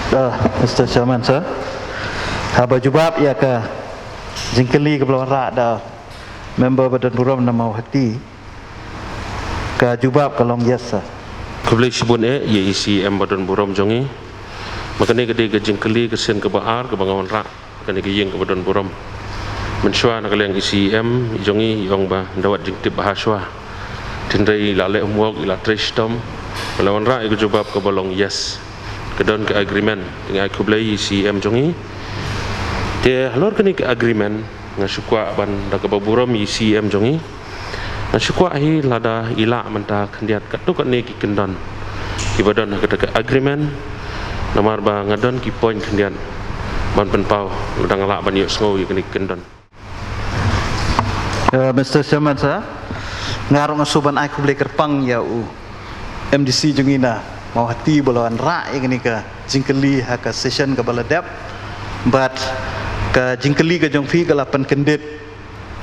Mr. Chairman, sir. Haba jubab ya ke jingkeli ke belawang rak dah member Badan Buram nama hati ke jubab kalong yes, sir. Kublai sibun ye isi Badan Buram jongi makanya gede ke jingkeli ke sen ke bahar ke bangawan rak makanya ke yeng ke Badan Buram mensua nak yang isi jongi yong ba dawat jingtip bahaswa tindai lale umwok ila tristom belawang rak ke jubab ke balong yes kedon ke agreement dengan kublai isi jongi dia halor kini ke agreement ngasukwa ban da ke baburam isi jongi ngasukwa hi lada ila menta kendiat katuk ni ki kendon ki badan ke agreement namar ba ngadon ki point kendiat ban penpau ledang ala ban yuk sngowi kini kendon. Mr. Chairman, sir. Ngarong asuban ai kublai kerpang ya MDC jungina mau hati belawan rak yang ni ke jingkeli haka session ke baladap but ke jingkeli ke jongfi ke lapan kendit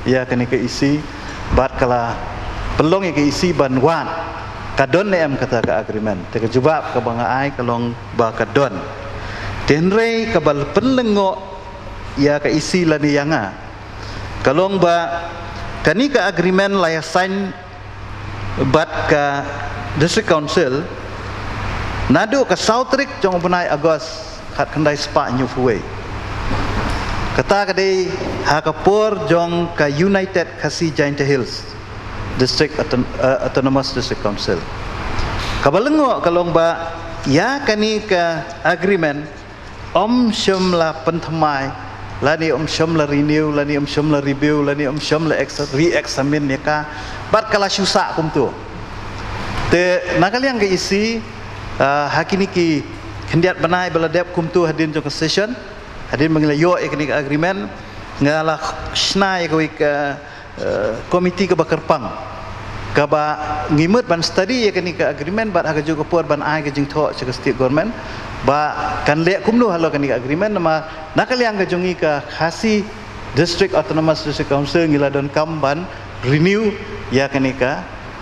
ya kini ke isi but kala pelong ke isi banwan kadon em kata ke agreement te ke jubab ke banga ai kalong ba kadon tenre ke bal penlengok ya ke isi lani yanga kalong ba kani ke agreement la ya sign but ke district council nado ke Southrick jong benai Agos hat kendai spa new way kata kadai hakapur jong ke United Kasi Giant Hills District Autonomous District Council kabalengo kalong ba ya kani ke agreement syamla pentamai lani syamla renew lani syamla review lani syamla re-examine ya ka bat kala syusa kum tu te nakaliang ke isi hakini ki kendiat benai beladap kum tu hadin jong session hadin mengelayo eknik agreement ngalah snai ke komiti ke bakerpang ke ba ngimut ban study eknik agreement bat aga juga por ban ai ke jing tho ke state government ba kan le kum nu halo kenik agreement nama nakaliang ke jongi ke Khasi District Autonomous District Council ngiladon kam ban renew ya kenik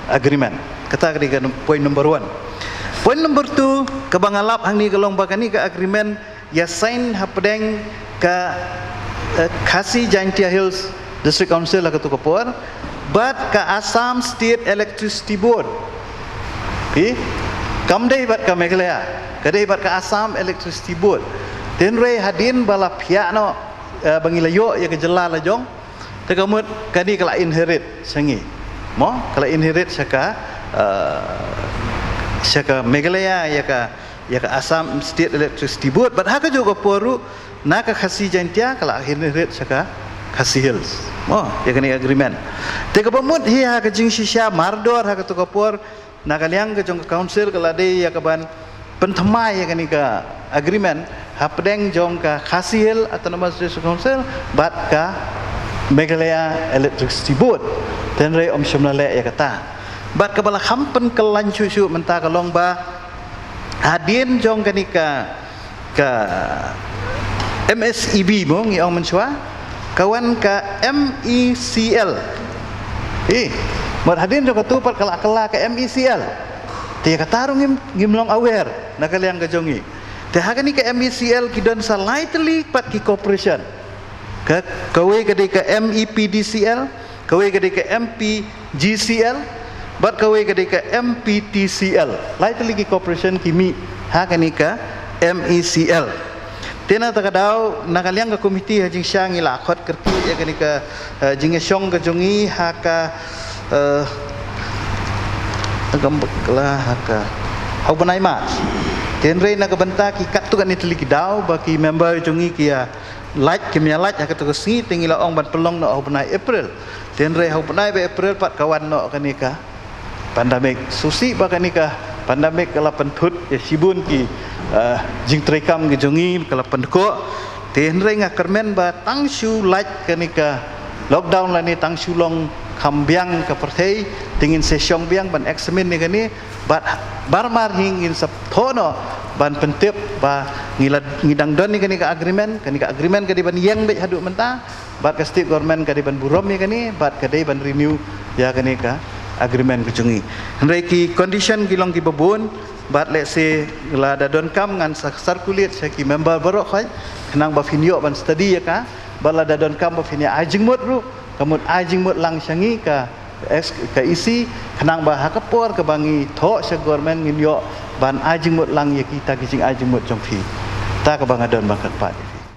agreement kata kenik point number 1. Point number 2 ke bangalap hang ni kalong bakani ke agreement ya sign hapdeng ke Khasi Giant Hills District Council lah ke Tukapur but ke Assam State Electricity Board kamdai bat ke Meghalaya kadai bat ke Assam Electricity Board tenre hadin bala pihak no bangilayo ya ke jela la jong tegamut kani kala inherit sangi mo kala inherit saka Meghalaya ya ka Assam State Electricity Board but haka juga poru naka Khasi Jantia kala inherit saka Khasi Hills oh ya kani agreement teka pamut hi haka jing shisha mardor haka to kapor nakaliang ke jong council kala de ya ka ban pentamai ya kani ka agreement hapdeng jong ka Khasi Hill Autonomous District Council bat ka Meghalaya Electricity Board tenre syamla ya kata bat kabala hampen kelan cucu menta kalong ba hadin jong kanika ka MSEB mo ngiong mensua kawan ka MECL mat hadin jong katupat kala ka MECL ti katarong ngimlong aware nakaliang ka jongi ti hakani ka MECL kidon sa lightly pat ki corporation ka kawe kadi ka MEPDCL kawe kadi ka MPGCL bat kawe kadika MPTCL lightly ki corporation kimi hakani ka MECL tena takadau nakaliang ka komiti hajing syang ila khot kerti ya kani ka jingesong ka jongi haka agambaklah haka hau banai ma tenre na ka banta ki katu kan itli ki dau baki member jongi kia like kimia like haka to singi tingila ong ban pelong no hau banai April tenre hau banai be April pat kawan no kanika pandemik susi baka nikah pandemik kala pentut ya sibun ki jing trekam ki jongi kala pendko tenre nga kermen ba tangshu like kanika lockdown lani tangshu long kambiang ka perthei tingin sesyong biang ban examen ni kani bat barmar hingin sap thono ban pentip ba ngidang don ni kani ka agreement ka di ban yang be hadu menta bat ka state government ka di ban burom ni kani bat ka di ban renew ya kani ka agreement kecungi. Henry ki condition kilong ki babun bat let's say la da don kam ngan circulate syaki member barok khoi kenang ba finyo ban study ya ka bala da don kam ba finya ajing mut ru kamut ajing mut lang syangi ka isi kenang ba hakapor ka bangi tho sya government nginyo ban ajing mut lang ya kita kijing ajing mut jong fi ta ka bang adon bang kat pat